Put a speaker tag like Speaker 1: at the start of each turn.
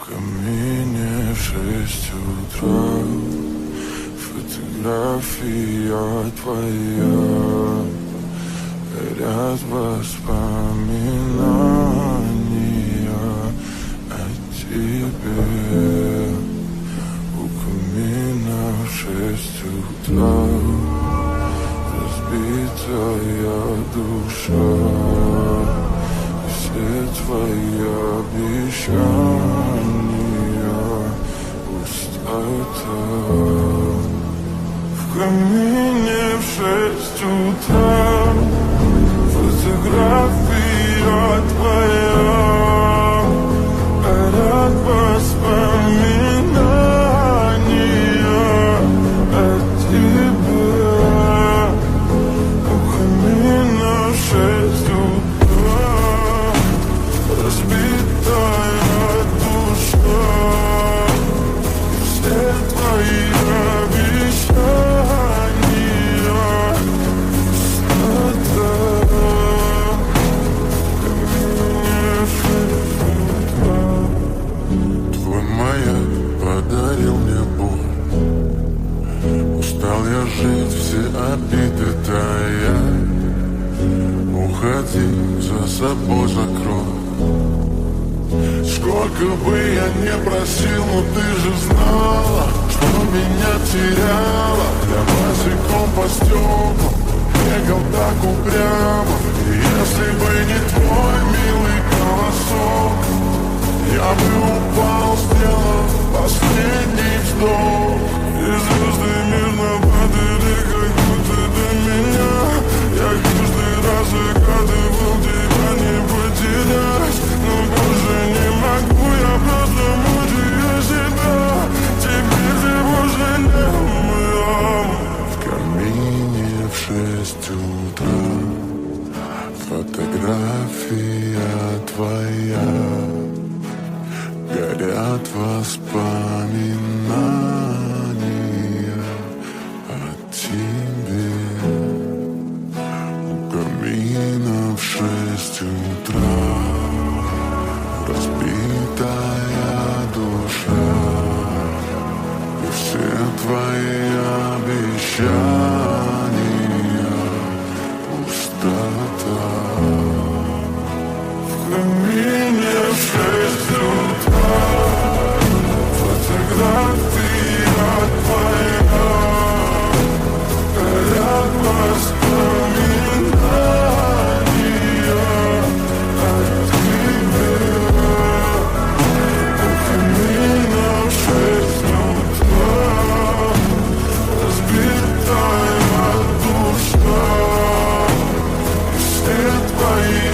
Speaker 1: камине в 6 утра. Фотография твоя, горят воспоминания о тебе. У камина в 6 утра разбитая душа, и все твои обещания пустота. В камине в 6 утра фотография твоя, горят воспоминания о тебе. У камина в 6 утра разбитая душа, и все твои жить, все обиды тая. Уходи, за собой закрой. Сколько бы я не просил, но ты же знала, что меня теряла. Я босиком по стеклам бегал так упрямо. И если бы не твой милый голосок, я бы упал, сделав последний вздох. И звезды мирно падали, как будто до меня. Я каждый раз загадывал тебя не потерять, но больше не могу, я просто мучаю себя. Теперь всего жалею. В камине в 6 утра фотография твоя, горят воспоминания о тебе. У камина в 6 утра разбитая душа, и все твои обещания пустота. В камине в 6 утра фотография твоя, горят воспоминания о тебе. У камина в 6 утра разбитая душа, и все твои